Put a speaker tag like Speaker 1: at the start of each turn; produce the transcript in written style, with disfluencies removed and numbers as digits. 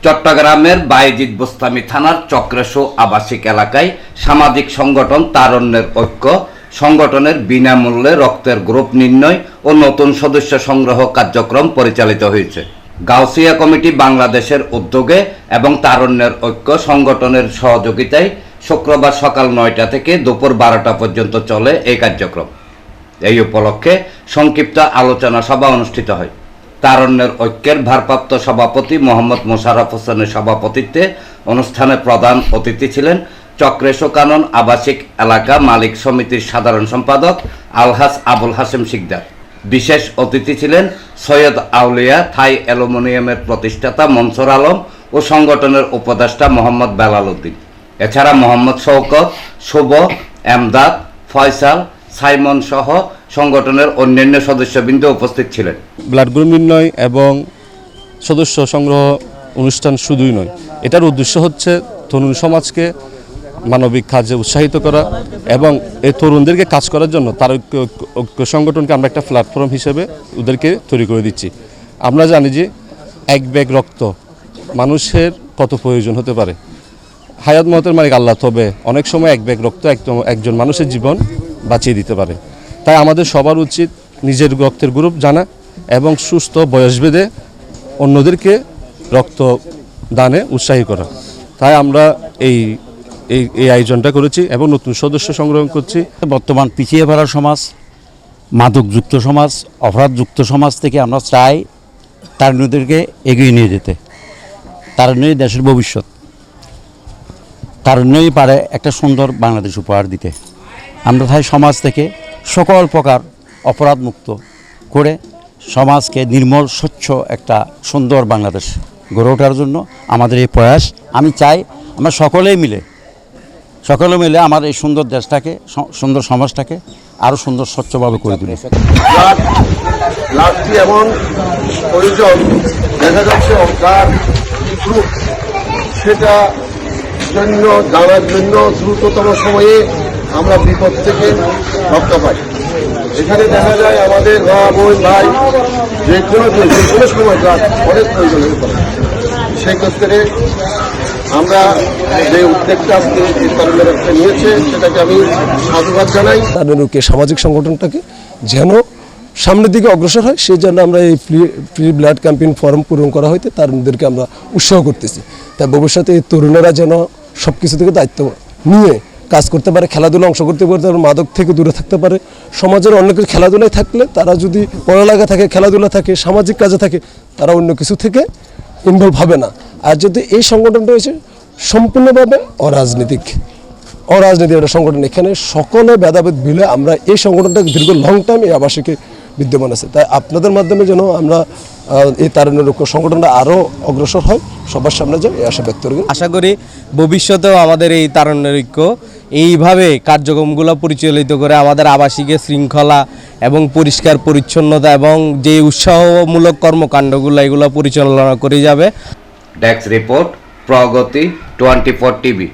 Speaker 1: চট্টগ্রামের বায়েজিদ বোস্তামি থানার চক্রেশো আবাসিক এলাকায় সামাজিক সংগঠন তারুণ্যের ঐক্য সংগঠনের বিনামূল্যে রক্তের গ্রুপ নির্ণয় ও নতুন সদস্য সংগ্রহ কার্যক্রম পরিচালিত হয়েছে। গাউসিয়া কমিটি বাংলাদেশের উদ্যোগে এবং তারুণ্যের ঐক্য সংগঠনের সহযোগিতায় শুক্রবার সকাল 9টা থেকে দুপুর 12টা পর্যন্ত চলে এই কার্যক্রম। এই উপলক্ষে সংক্ষিপ্ত আলোচনা সভা অনুষ্ঠিত হয়। তারুণ্যের ঐক্যের ভারপ্রাপ্ত সভাপতি মোহাম্মদ মোশাররফ হোসেনের সভাপতিত্বে অনুষ্ঠানে প্রধান অতিথি ছিলেন চক্রেশো কানন আবাসিক এলাকা মালিক সমিতির সাধারণ সম্পাদক আলহাজ আবুল হাশেম শিকদার। বিশেষ অতিথি ছিলেন সৈয়দ আউলিয়া থাই অ্যালুমিনিয়ামের প্রতিষ্ঠাতা মনসুর আলম ও সংগঠনের উপদেষ্টা মোহাম্মদ বেলাল উদ্দিন। এছাড়া মোহাম্মদ শওকত, শুভ, এমদাদ, ফয়সাল, সাইমন সহ সংগঠনের অন্যান্য সদস্যবৃন্দ উপস্থিত ছিলেন।
Speaker 2: ব্লাড গ্রুপ নির্ণয় এবং সদস্য সংগ্রহ অনুষ্ঠান শুধুই নয়, এটার উদ্দেশ্য হচ্ছে তরুণ সমাজকে মানবিক কাজে উৎসাহিত করা এবং এই তরুণদেরকে কাজ করার জন্য তার ঐক্য সংগঠনকে আমরা একটা প্ল্যাটফর্ম হিসেবে ওদেরকে তৈরি করে দিচ্ছি। আমরা জানি যে এক ব্যাগ রক্ত মানুষের কত প্রয়োজন হতে পারে। হায়াত মতের মালিক আল্লাহ, তবে অনেক সময় এক ব্যাগ রক্ত একজন মানুষের জীবন বাঁচিয়ে দিতে পারে। তাই আমাদের সবার উচিত নিজের রক্তের গ্রুপ জানা এবং সুস্থ বয়সভেদে অন্যদেরকে রক্ত দানে উৎসাহী করা। তাই আমরা এই আয়োজনটা করেছি এবং নতুন সদস্য সংগ্রহ করছি।
Speaker 3: বর্তমান পিছিয়ে পড়া সমাজ, মাদকযুক্ত সমাজ, অপরাধযুক্ত সমাজ থেকে আমরা চাই তারুণ্যদেরকে এগিয়ে নিয়ে যেতে। তারুণ্যই দেশের ভবিষ্যৎ, তারুণ্যই পারে একটা সুন্দর বাংলাদেশ উপহার দিতে। আমরা চাই সমাজ থেকে সকল প্রকার অপরাধ মুক্ত করে সমাজকে নির্মল স্বচ্ছ একটা সুন্দর বাংলাদেশ গড়ে ওঠার জন্য আমাদের এই প্রয়াস। আমি চাই আমরা সকলে মিলে আমার এই সুন্দর দেশটাকে, সুন্দর সমাজটাকে আরও সুন্দর স্বচ্ছভাবে করে তুলি।
Speaker 4: ব্লাডটি এমন প্রয়োজন, দেখা যাচ্ছে অজ্ঞান গ্রুপ, সেটা জন্য জানার জন্য দ্রুততম সময়ে আমরা বিপদ থেকে রক্ষা পাই। এখানে দেখা যায় আমাদের মা, বোন, ভাই যে কোনো সময় ব্লাড অনেক প্রয়োজন হতে পারে। সেক্ষেত্রে আমরা যে উদ্যোগটা তারুণ্যের একটা নিয়েছে সেটাকে আমি সাধুবাদ জানাই।
Speaker 5: তারুণ্যকে সামাজিক সংগঠনটাকে যেন সামনের দিকে অগ্রসর হয়, সেই জন্য আমরা এই ফ্রি ব্লাড ক্যাম্পেইন ফর্ম পূরণ করা হইতে তারুণদেরকে আমরা উৎসাহ করতেছি। তাই ভবিষ্যতে এই তরুণেরা যেন সব কিছু থেকে দায়িত্ব নিয়ে কাজ করতে পারে, খেলাধুলা অংশ করতে পারে, তারা মাদক থেকে দূরে থাকতে পারে। সমাজের অন্য কিছু খেলাধুলায় থাকলে তারা যদি পড়ালেখা থাকে, খেলাধুলা থাকে, সামাজিক কাজে থাকে, তারা অন্য কিছু থেকে ইনভলভ হবে না। আর যদি এই সংগঠনটা হয়েছে সম্পূর্ণভাবে অরাজনৈতিক একটা সংগঠন, এখানে সকলে ভেদাভেদ ভুলে আমরা এই সংগঠনটাকে দীর্ঘ লং টাইম এই আবাসিকে বিদ্যমান আছে। তাই আপনাদের মাধ্যমে যেন আমরা এই তারুণ্যের ঐক্য সংগঠনটা আরও অগ্রসর হয়, সবার সামনে যায়, এই আশা ব্যক্ত করি।
Speaker 6: আশা করি ভবিষ্যতেও আমাদের এই তারুণ্যের ঐক্য এইভাবে কার্যক্রমগুলো পরিচালিত করে আমাদের আবাসিকে শৃঙ্খলা এবং পরিষ্কার পরিচ্ছন্নতা এবং যে উৎসাহমূলক কর্মকাণ্ডগুলো এগুলো পরিচালনা করে যাবে।
Speaker 1: ডেস্ক রিপোর্ট, প্রগতি 24 টিভি।